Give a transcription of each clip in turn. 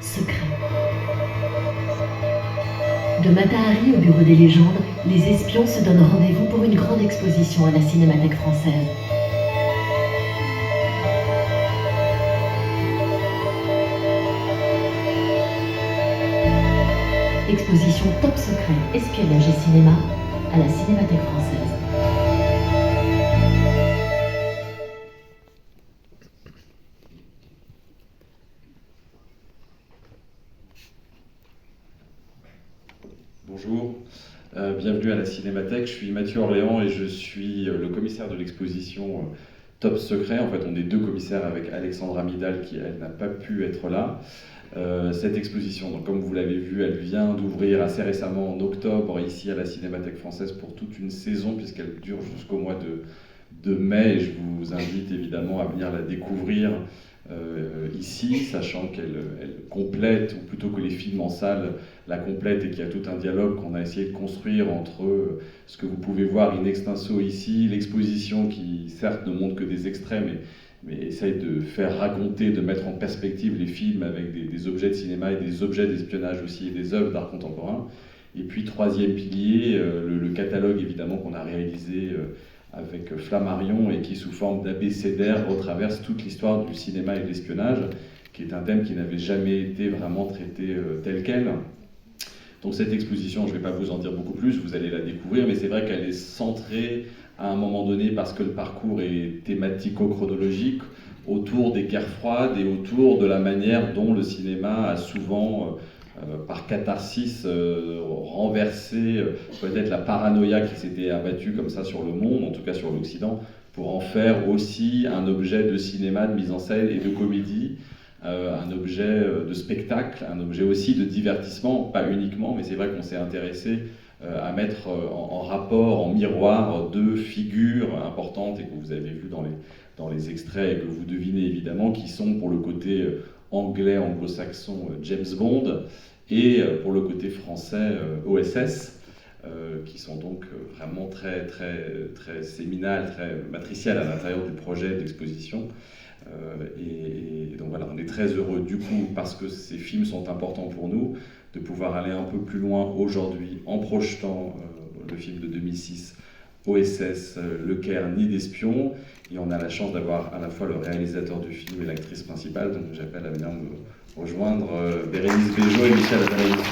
secret. De Mata Hari au bureau des légendes, les espions se donnent rendez-vous pour une grande exposition à la Cinémathèque française. Exposition Top Secret, espionnage et cinéma à la Cinémathèque française. Bonjour, bienvenue à la Cinémathèque. Je suis Mathieu Orléans et je suis le commissaire de l'exposition Top Secret. En fait, on est deux commissaires avec Alexandra Midal qui, elle, n'a pas pu être là. Cette exposition, donc, comme vous l'avez vu, elle vient d'ouvrir assez récemment en octobre ici à la Cinémathèque française pour toute une saison puisqu'elle dure jusqu'au mois de mai et je vous invite évidemment à venir la découvrir ici, sachant qu'elle complète, ou plutôt que les films en salle la complètent et qu'il y a tout un dialogue qu'on a essayé de construire entre ce que vous pouvez voir in extenso ici, l'exposition qui certes ne montre que des extraits mais essaye de faire raconter, de mettre en perspective les films avec des objets de cinéma et des objets d'espionnage aussi et des œuvres d'art contemporain. Et puis troisième pilier, le catalogue évidemment qu'on a réalisé avec Flammarion et qui sous forme d'abécédaire retraverse toute l'histoire du cinéma et de l'espionnage, qui est un thème qui n'avait jamais été vraiment traité tel quel. Donc cette exposition, je ne vais pas vous en dire beaucoup plus, vous allez la découvrir, mais c'est vrai qu'elle est centrée à un moment donné, parce que le parcours est thématico-chronologique, autour des guerres froides et autour de la manière dont le cinéma a souvent, par catharsis, renversé peut-être la paranoïa qui s'était abattue comme ça sur le monde, en tout cas sur l'Occident, pour en faire aussi un objet de cinéma, de mise en scène et de comédie, un objet de spectacle, un objet aussi de divertissement, pas uniquement, mais c'est vrai qu'on s'est intéressé à mettre en rapport, en miroir, deux figures importantes et que vous avez vues dans les extraits et que vous devinez évidemment, qui sont pour le côté anglais, anglo-saxon, James Bond, et pour le côté français, OSS, qui sont donc vraiment très, très, très séminales, très matricielles à l'intérieur du projet d'exposition. Et donc voilà, on est très heureux du coup, parce que ces films sont importants pour nous, de pouvoir aller un peu plus loin aujourd'hui en projetant le film de 2006, OSS, Le Caire, Nid d'espions. Et on a la chance d'avoir à la fois le réalisateur du film et l'actrice principale, donc j'appelle à venir me rejoindre Bérénice Bejo et Michel Adamanici.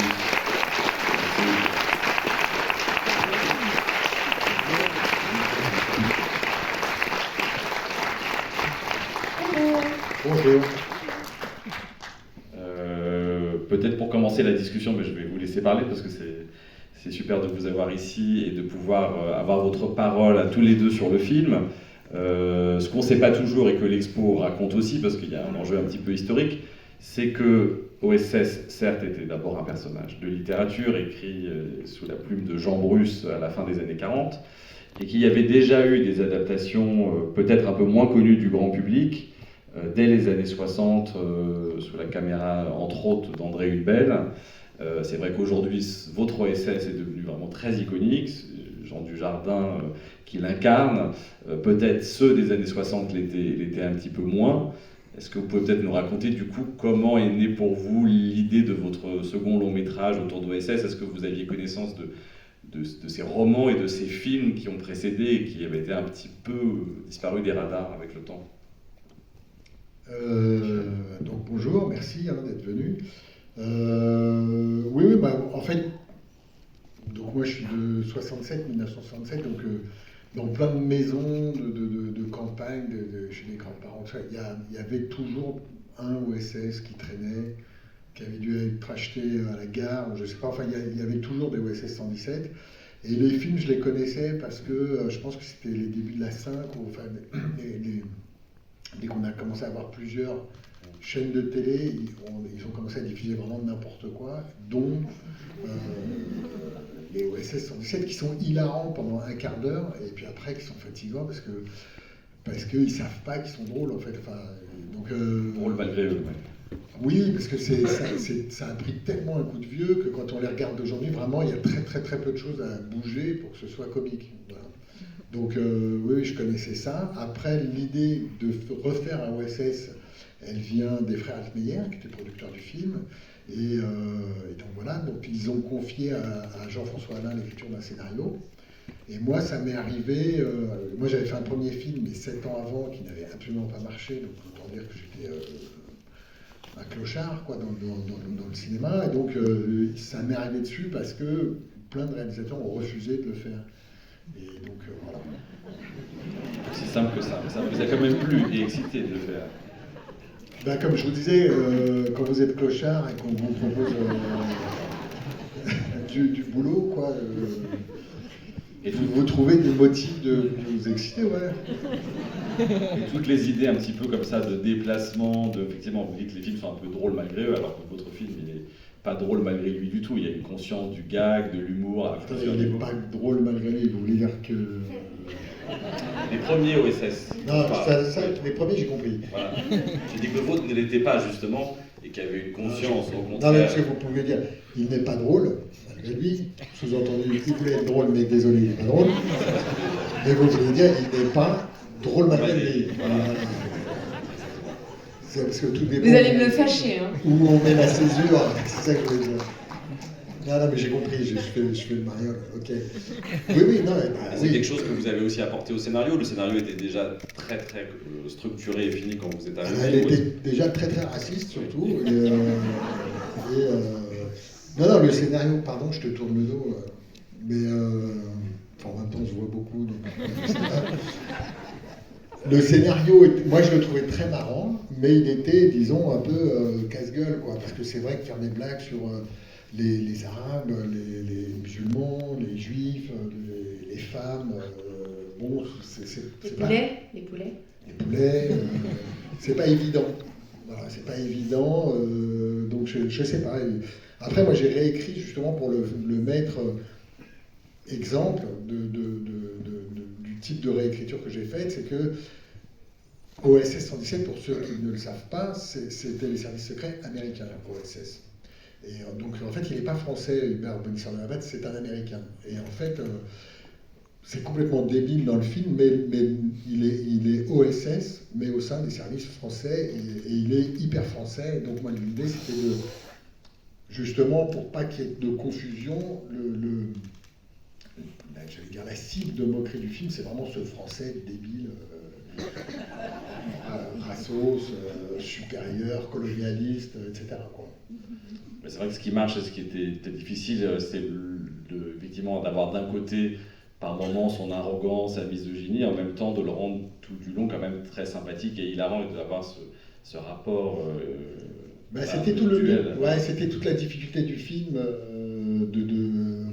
Bonjour. Peut-être pour commencer la discussion, mais je vais vous laisser parler parce que c'est super de vous avoir ici et de pouvoir avoir votre parole à tous les deux sur le film. Ce qu'on ne sait pas toujours et que l'expo raconte aussi, parce qu'il y a un enjeu un petit peu historique, c'est que OSS, certes, était d'abord un personnage de littérature écrit sous la plume de Jean Bruce à la fin des années 40, et qu'il y avait déjà eu des adaptations peut-être un peu moins connues du grand public, dès les années 60, sous la caméra, entre autres, d'André Hulbel. C'est vrai qu'aujourd'hui, votre OSS est devenu vraiment très iconique. Jean Dujardin qui l'incarne. Peut-être ceux des années 60 l'étaient un petit peu moins. Est-ce que vous pouvez peut-être nous raconter, du coup, comment est née pour vous l'idée de votre second long métrage autour d'OSS? Est-ce que vous aviez connaissance de ces romans et de ces films qui ont précédé et qui avaient été un petit peu disparus des radars avec le temps? Donc bonjour, merci d'être venu. Oui, en fait, donc moi je suis de 1967, donc dans plein de maisons de campagne, chez les grands-parents, il y avait toujours un OSS qui traînait, qui avait dû être acheté à la gare, je sais pas, enfin il y avait toujours des OSS 117. Et les films, je les connaissais parce que je pense que c'était les débuts de la 5, ou enfin dès qu'on a commencé à avoir plusieurs chaînes de télé, ils ont commencé à diffuser vraiment n'importe quoi, dont les OSS 117 qui sont hilarants pendant un quart d'heure, et puis après qui sont fatigants parce qu'ils ne savent pas qu'ils sont drôles en fait. Enfin, donc, drôles malgré eux, ouais. Oui, parce que ça a pris tellement un coup de vieux que quand on les regarde d'aujourd'hui, vraiment il y a très très très peu de choses à bouger pour que ce soit comique. Voilà. Donc oui, je connaissais ça. Après, l'idée de refaire un OSS, elle vient des frères Altmeyer, qui étaient producteurs du film. Et donc voilà, donc ils ont confié à Jean-François Alain l'écriture d'un scénario. Et moi, ça m'est arrivé. Moi, j'avais fait un premier film, mais 7 ans avant, qui n'avait absolument pas marché. Donc autant dire que j'étais un clochard quoi, dans le cinéma. Et donc ça m'est arrivé dessus parce que plein de réalisateurs ont refusé de le faire. Et donc voilà. C'est simple que ça. Ça vous a quand même plu et excité de le faire. Ben, comme je vous disais, quand vous êtes clochard et qu'on vous propose du boulot, quoi, et vous trouvez des motifs de vous exciter, ouais. Et toutes les idées un petit peu comme ça de déplacement, effectivement, vous dites que les films sont un peu drôles malgré eux, alors que votre film, il n'est pas drôle malgré lui du tout. Il y a une conscience du gag, de l'humour à plusieurs niveaux. Il n'est pas drôle malgré lui, vous voulez dire que... Les premiers OSS. Non, les premiers, j'ai compris. Voilà. J'ai dit que le vôtre ne l'était pas, justement, et qu'il y avait une conscience, au contraire. Non, mais parce que vous pouvez dire, il n'est pas drôle, malgré lui, sous-entendu, il voulait être drôle, mais désolé, il n'est pas drôle. Mais vous voulez dire, il n'est pas drôle malgré lui. Voilà. C'est parce que tout dépend. Vous allez me le fâcher, hein. Où on met la césure, c'est ça que je veux dire. Non, mais j'ai compris, je fais le mariole, ok. Oui, non, c'est quelque chose que vous avez aussi apporté au scénario. Le scénario était déjà très structuré et fini quand vous êtes arrivé. Elle était déjà très raciste, surtout. Non, le scénario, pardon, je te tourne le dos, mais en même temps, je vois beaucoup. Donc, le scénario, moi je le trouvais très marrant, mais il était, disons, un peu casse-gueule, quoi. Parce que c'est vrai que faire des blagues sur les Arabes, les musulmans, les Juifs, les femmes, bon, les poulets, les poulets. Les poulets, c'est pas évident. Voilà, c'est pas évident, donc je sais pas. Après, moi j'ai réécrit justement pour le mettre exemple du type de réécriture que j'ai faite, c'est que OSS 117, pour ceux qui ne le savent pas, c'était les services secrets américains, OSS. Et donc en fait, il n'est pas français, Hubert Bonisseur-de-la-Vette, c'est un Américain. Et en fait, c'est complètement débile dans le film, mais il est OSS, mais au sein des services français, et il est hyper français. Et donc moi, l'idée, c'était de, justement, pour pas qu'il y ait de confusion, j'allais dire la cible de moquerie du film, c'est vraiment ce français débile, rasos, supérieur, colonialiste, etc., quoi. C'est vrai que ce qui marche et ce qui était difficile, c'est effectivement d'avoir d'un côté, par moments, son arrogance, sa misogynie, et en même temps de le rendre tout du long quand même très sympathique et hilarant, et d'avoir ce rapport. C'était tout c'était toute la difficulté du film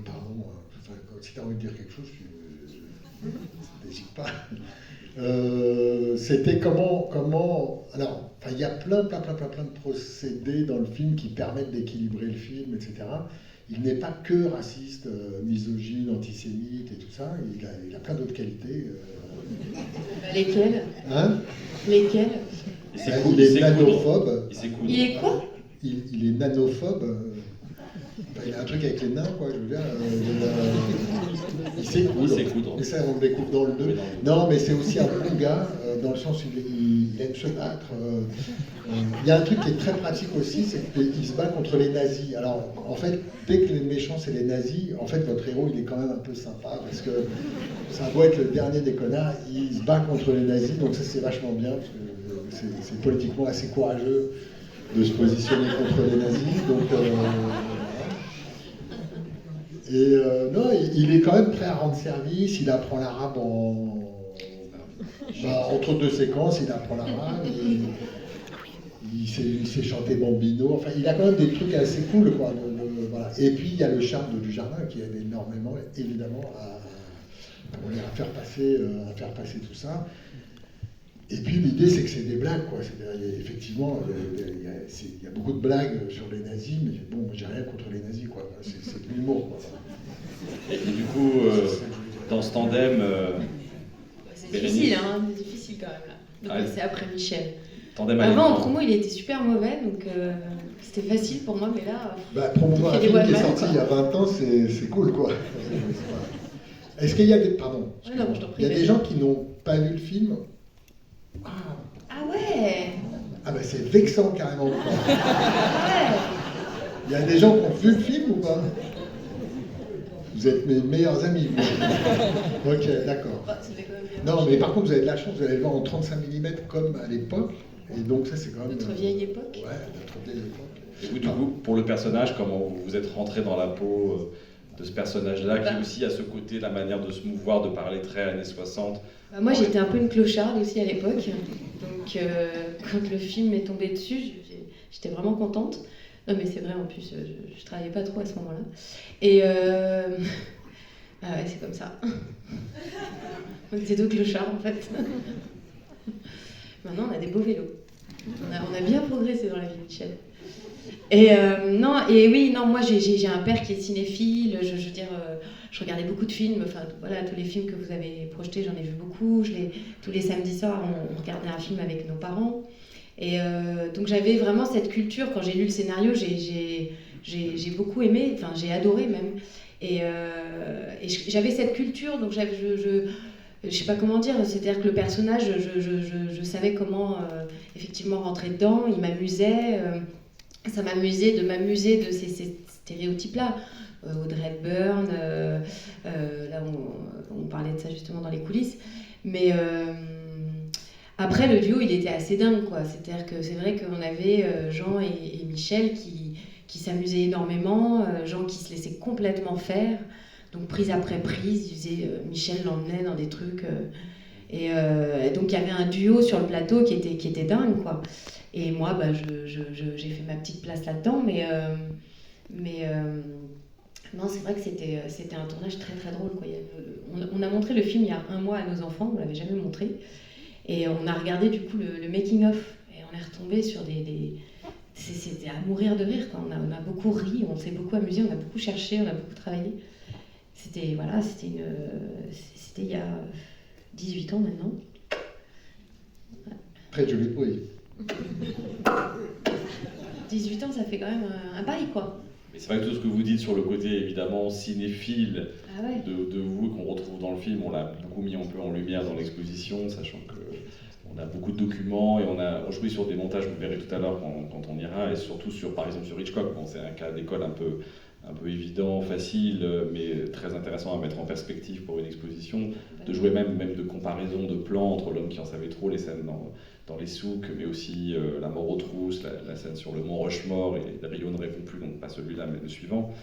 pardon, si tu as envie de dire quelque chose, n'hésite pas. C'était comment alors, il y a plein de procédés dans le film qui permettent d'équilibrer le film, etc. Il n'est pas que raciste, misogyne, antisémite et tout ça, il a plein d'autres qualités. Lesquelles Hein? Lesquelles? Il est nanophobe. Il est quoi? Il est nanophobe. Il a un truc avec les nains, quoi, je veux dire. Il s'écoudre. Et ça, on le découvre dans le 2. Non, mais c'est aussi un bon gars, dans le sens où il aime se battre. Il y a un truc qui est très pratique aussi, c'est qu'il se bat contre les nazis. Alors, en fait, dès que les méchants, c'est les nazis, en fait, votre héros, il est quand même un peu sympa, parce que ça doit être le dernier des connards. Il se bat contre les nazis, donc ça, c'est vachement bien, parce que c'est politiquement assez courageux de se positionner contre les nazis. Donc, non, il est quand même prêt à rendre service, il apprend l'arabe entre deux séquences, il apprend l'arabe, il sait chanter Bambino, enfin il a quand même des trucs assez cool, quoi. Voilà. Et puis il y a le charme de Dujardin qui aide énormément, évidemment, à faire passer tout ça. Et puis l'idée, c'est que c'est des blagues, quoi. Effectivement, il y a beaucoup de blagues sur les nazis, mais bon, j'ai rien contre les nazis, quoi. C'est de l'humour, quoi. Et du coup, dans ce tandem... c'est difficile, hein, c'est difficile quand même, là. Donc c'est après Michel. Avant, en promo, il était super mauvais, donc c'était facile pour moi, mais là... Promouvoir un film qui est sorti il y a 20 ans, c'est cool, quoi. Est-ce qu'il y a des... Pardon. Ouais, non, je t'en prie, Il y a des gens qui n'ont pas vu le film. Ah ouais. Ah ben c'est vexant carrément. Quoi. Ah ouais. Il y a des gens qui ont vu le film ou pas? Vous êtes mes meilleurs amis. Vous. Ok, d'accord. Bah, ça fait quand même bien Non, marcher. mais par contre, vous avez de la chance, vous allez le voir en 35 mm comme à l'époque. Et donc ça, c'est quand même... Notre vieille époque. Ouais, notre vieille époque. Et vous, du coup, pour le personnage, comment vous vous êtes rentré dans la peau de ce personnage-là, qui aussi a ce côté, la manière de se mouvoir, de parler très années 60? Bah, moi, j'étais un peu une clocharde aussi à l'époque. Donc, quand le film est tombé dessus, j'étais vraiment contente. Non, mais c'est vrai, en plus, je travaillais pas trop à ce moment-là. Et ah ouais, c'est comme ça. On était deux clochards, en fait. Maintenant, on a des beaux vélos. On a bien progressé dans la vie, Michel. Et non, et oui, non, moi j'ai un père qui est cinéphile, je veux dire, je regardais beaucoup de films, enfin voilà, tous les films que vous avez projetés, j'en ai vu beaucoup, tous les samedis soirs, on regardait un film avec nos parents. Et donc j'avais vraiment cette culture, quand j'ai lu le scénario, j'ai beaucoup aimé, enfin j'ai adoré même. Et j'avais cette culture, donc je sais pas comment dire, c'est-à-dire que le personnage, je savais comment effectivement rentrer dedans, il m'amusait. Ça m'amusait de m'amuser de ces stéréotypes-là. Audrey Hepburn, là on parlait de ça justement dans les coulisses. Mais après, le duo, il était assez dingue, quoi. C'est-à-dire que c'est vrai qu'on avait Jean et Michel qui s'amusaient énormément, Jean qui se laissait complètement faire. Donc prise après prise, Michel l'emmenait dans des trucs... Et donc il y avait un duo sur le plateau qui était dingue, quoi. Et moi, bah, j'ai fait ma petite place là-dedans, mais non, c'est vrai que c'était un tournage très très drôle, quoi. On a montré le film il y a 1 mois à nos enfants, on l'avait jamais montré, et on a regardé du coup le making of, et on est retombé sur c'était à mourir de rire, quoi. On a beaucoup ri, on s'est beaucoup amusé, on a beaucoup cherché, on a beaucoup travaillé. C'était il y a 18 ans maintenant. Très joli bruit. 18 ans, ça fait quand même un bail, quoi. Mais c'est vrai que tout ce que vous dites sur le côté évidemment cinéphile Ah ouais. de vous, qu'on retrouve dans le film, on l'a beaucoup mis un peu en lumière dans l'exposition, sachant que on a beaucoup de documents et on a joué sur des montages, vous verrez tout à l'heure quand on ira, et surtout par exemple sur Hitchcock. Bon, c'est un cas d'école un peu évident, facile, mais très intéressant à mettre en perspective pour une exposition, de jouer même de comparaison de plans entre L'homme qui en savait trop, les scènes dans les souks, mais aussi La mort aux trousses, la scène sur le mont Rushmore, et Rio ne répond plus, donc pas celui-là, mais le suivant.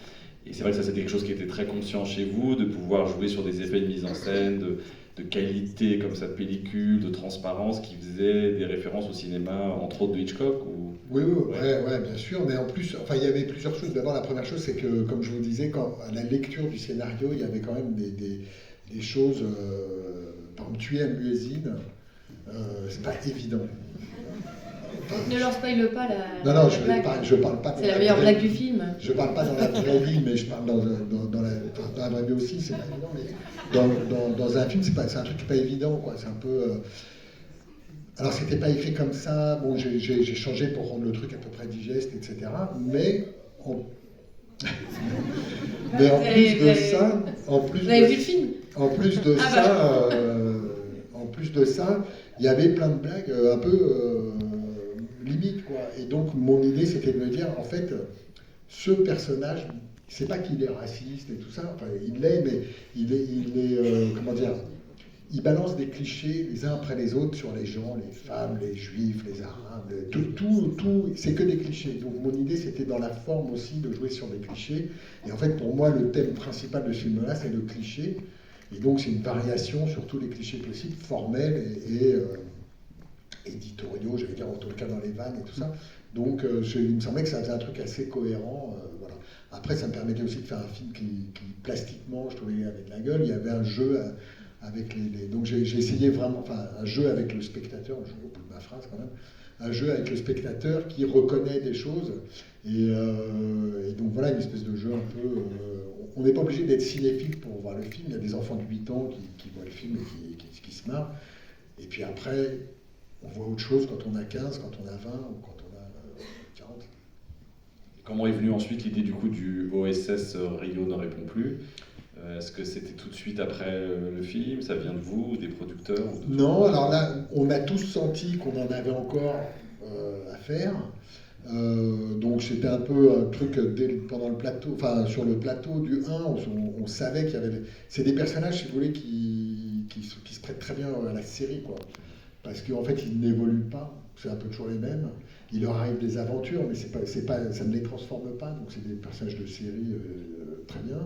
Et c'est vrai que ça, c'était quelque chose qui était très conscient chez vous, de pouvoir jouer sur des effets de mise en scène, de qualité comme ça de pellicule, de transparence, qui faisait des références au cinéma, entre autres de Hitchcock ou... Oui, bien sûr, mais en plus, enfin, il y avait plusieurs choses. D'abord, la première chose, c'est que, comme je vous disais, à la lecture du scénario, il y avait quand même des choses, par exemple, tuer un muezzin, c'est pas évident. Ne leur spoile pas la Non, blague. je parle pas. C'est la meilleure blague du film. Je parle pas dans la vraie vie, mais je parle dans la vraie vie aussi, c'est pas évident, mais dans un film, c'est un truc qui n'est pas évident, quoi. C'est un peu... Alors, c'était pas écrit comme ça, bon, j'ai changé pour rendre le truc à peu près digeste, etc. Mais en plus de ça... Vous avez vu le film ? En plus de ça, il y avait plein de blagues un peu limite, quoi. Et donc, mon idée, c'était de me dire, en fait, ce personnage, c'est pas qu'il est raciste et tout ça, enfin, il l'est, mais il est comment dire, il balance des clichés les uns après les autres sur les gens, les femmes, les juifs, les arabes, tout, c'est que des clichés. Donc, mon idée, c'était dans la forme aussi de jouer sur des clichés. Et en fait, pour moi, le thème principal de ce film-là, c'est le cliché. Et donc, c'est une variation sur tous les clichés possibles, formels et éditoriaux, j'allais dire, en tout cas dans les vannes et tout ça. Donc, il me semblait que ça faisait un truc assez cohérent. Voilà. Après, ça me permettait aussi de faire un film qui plastiquement, je trouvais, avait de la gueule. Il y avait un jeu avec donc, j'ai essayé vraiment, enfin, un jeu avec le spectateur, je vais au bout de ma phrase quand même, un jeu avec le spectateur qui reconnaît des choses. Et donc, voilà, une espèce de jeu un peu... on n'est pas obligé d'être cinéphile pour voir le film. Il y a des enfants de 8 ans qui voient le film et qui se marrent. Et puis après... on voit autre chose quand on a 15, quand on a 20 ou quand on a 40. Comment est venue ensuite l'idée du coup du OSS Rio ne répond plus Est-ce que c'était tout de suite après le film? Ça vient de vous, des producteurs ou de... Non, alors là, on a tous senti qu'on en avait encore à faire. Donc c'était un peu un truc pendant le plateau, enfin sur le plateau du 1, on savait qu'il y avait... C'est des personnages, si vous voulez, qui se prêtent très bien à la série, quoi. Parce qu'en fait, ils n'évoluent pas, c'est un peu toujours les mêmes. Il leur arrive des aventures, mais ça ne les transforme pas, donc c'est des personnages de série très bien.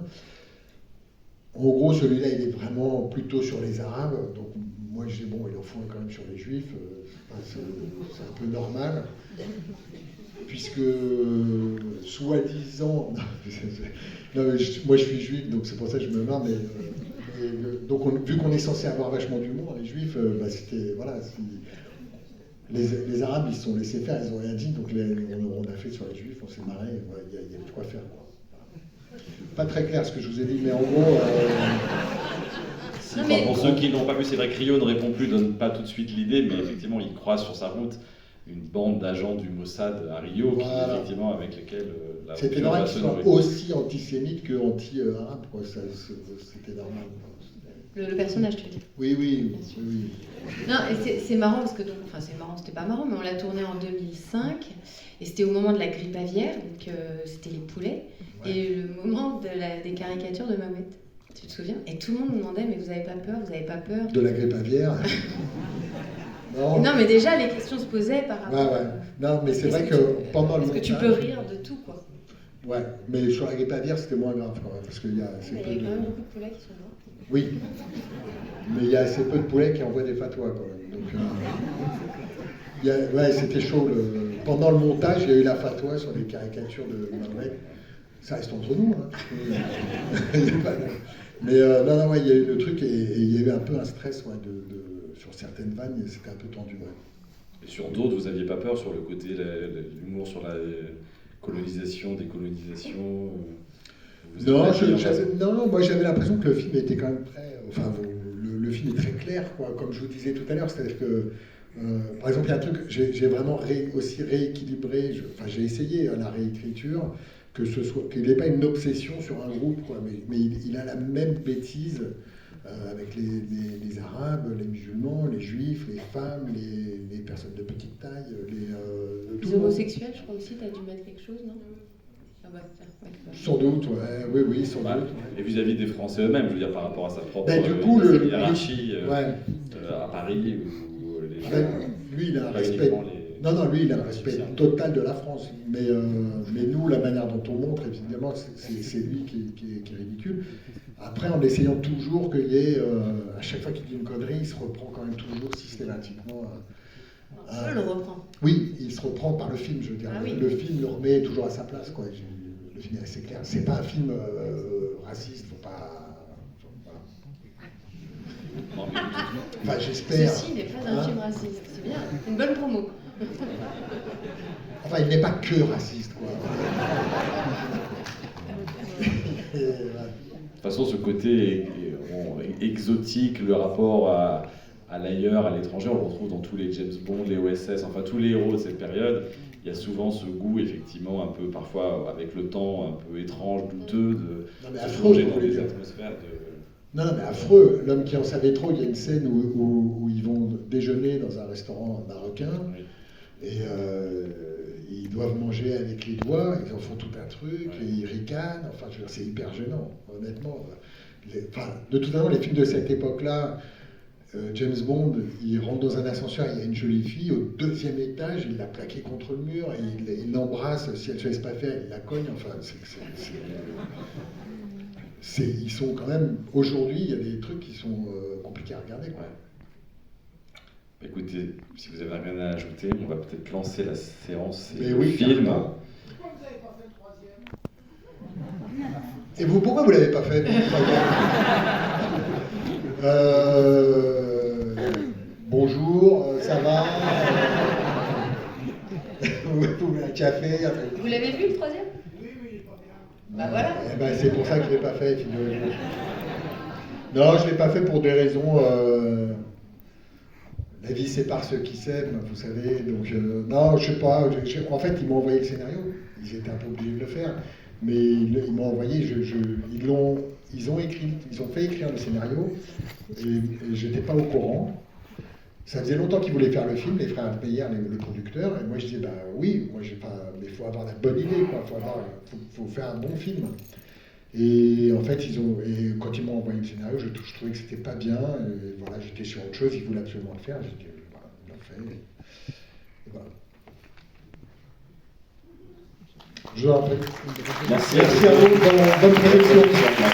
En gros, celui-là, il est vraiment plutôt sur les Arabes, donc moi je dis, bon, il en faut quand même sur les Juifs, c'est un peu normal, puisque, soi-disant, non, moi je suis juif, donc c'est pour ça que je me marre, donc vu qu'on est censé avoir vachement d'humour, les Juifs, c'était, voilà, les Arabes, ils se sont laissés faire, ils n'ont rien dit, donc on a fait sur les Juifs, on s'est marré, il y avait de quoi faire, quoi. Pas très clair ce que je vous ai dit, mais en gros... Pour ceux qui n'ont pas vu, c'est vrai que Rio ne répond plus, donne pas tout de suite l'idée, mais effectivement, il croise sur sa route une bande d'agents du Mossad à Rio, voilà. Effectivement, avec lesquels la c'était normal qu'ils soient aussi antisémites que anti-arabes, quoi. C'était normal. Le personnage, tu veux dire? Oui. Non, et c'est marrant parce que c'est marrant, c'était pas marrant, mais on l'a tourné en 2005 et c'était au moment de la grippe aviaire, donc c'était les poulets, ouais. Et le moment des caricatures de Mahomet. Tu te souviens? Et tout le monde nous demandait, mais vous avez pas peur? De la grippe aviaire? Non, mais déjà les questions se posaient par rapport. Ouais. Non, mais c'est vrai que pendant le montage. Est-ce que tu peux rire de tout, quoi? Ouais, mais sur la grippe aviaire, c'était moins grave quand même, parce qu'il y a assez peu. Il y a quand même beaucoup de poulets qui sont morts. Oui, mais il y a assez peu de poulets qui envoient des fatwas quand même. Donc, ouais, c'était chaud. Pendant le montage, il y a eu la fatwa sur les caricatures de Mahomet. Ça reste entre nous. Hein. Mais non, ouais, il y a eu le truc et il y a eu un peu un stress sur certaines vannes, c'était un peu tendu. Ouais. Et sur d'autres, vous n'aviez pas peur sur le côté, l'humour sur la colonisation, décolonisation Non, moi j'avais l'impression que le film était quand même très... Enfin, le film est très clair, quoi, comme je vous disais tout à l'heure. C'est-à-dire que, par exemple, il y a un truc, j'ai vraiment aussi rééquilibré, j'ai essayé la réécriture, qu'il n'ait pas une obsession sur un groupe, quoi, mais il a la même bêtise avec les Arabes, les musulmans, les Juifs, les femmes, les personnes de petite taille, les homosexuels, je crois aussi, tu as dû mettre quelque chose, non? Sans doute, oui, sans doute. Et vis-à-vis des Français eux-mêmes, je veux dire, par rapport à sa propre hiérarchie à Paris, où les gens... lui, il a un respect... Non, lui, il a un respect total de la France. Mais nous, la manière dont on montre, évidemment, c'est lui qui est ridicule. Après, en essayant toujours qu'il y ait... à chaque fois qu'il dit une connerie, il se reprend quand même toujours systématiquement... Je le reprends. Oui, il se reprend par le film, je veux dire. Oui. Le film le remet toujours à sa place, quoi. Le film est assez clair. C'est pas un film raciste, faut pas... Voilà. Enfin, j'espère... Ceci n'est pas un film raciste, c'est bien. Une bonne promo. Enfin, il n'est pas que raciste, quoi. De toute façon, ce côté exotique, le rapport à l'ailleurs, à l'étranger, on le retrouve dans tous les James Bond, les OSS, enfin tous les héros de cette période. Il y a souvent ce goût, effectivement, un peu parfois avec le temps, un peu étrange, douteux, de se plonger dans des atmosphères de... Non, mais affreux. L'homme qui en savait trop, il y a une scène où ils vont déjeuner dans un restaurant marocain, oui. Et ils doivent manger avec les doigts, ils en font tout un truc, oui. Et ils ricanent, enfin, je veux dire, c'est hyper gênant, honnêtement. De toute façon, les films de cette époque-là, James Bond, il rentre dans un ascenseur, il y a une jolie fille, au 2e étage, il l'a plaquée contre le mur, et il l'embrasse, si elle ne se laisse pas faire, il la cogne, enfin, ils sont quand même, aujourd'hui, il y a des trucs qui sont compliqués à regarder, quoi. Ouais. Écoutez, si vous avez rien à ajouter, on va peut-être lancer la séance et le film. Pourquoi vous n'avez pas fait le 3e? Et vous, pourquoi vous ne l'avez pas fait? Bonjour, ça va? Vous voulez un café? Vous l'avez vu le 3e? Oui, il est pas bien. Bah voilà. C'est pour ça que je ne l'ai pas fait, figurez-vous. Non, je ne l'ai pas fait pour des raisons... La vie sépare ceux qui s'aiment, vous savez. Donc, non, je sais pas. En fait, ils m'ont envoyé le scénario. Ils étaient un peu obligés de le faire. Mais ils m'ont envoyé, ils l'ont ils ont fait écrire le scénario, et j'étais pas au courant. Ça faisait longtemps qu'ils voulaient faire le film, les frères Meyer, le producteur, et moi je disais, bah oui, moi mais il faut avoir la bonne idée, quoi. Faut faire un bon film. Et en fait, et quand ils m'ont envoyé le scénario, je trouvais que c'était pas bien, et voilà, j'étais sur autre chose, ils voulaient absolument le faire, j'ai dit, voilà, ils l'ont fait, et voilà. Je vous en prie. Merci Merci à vous, bonne projection.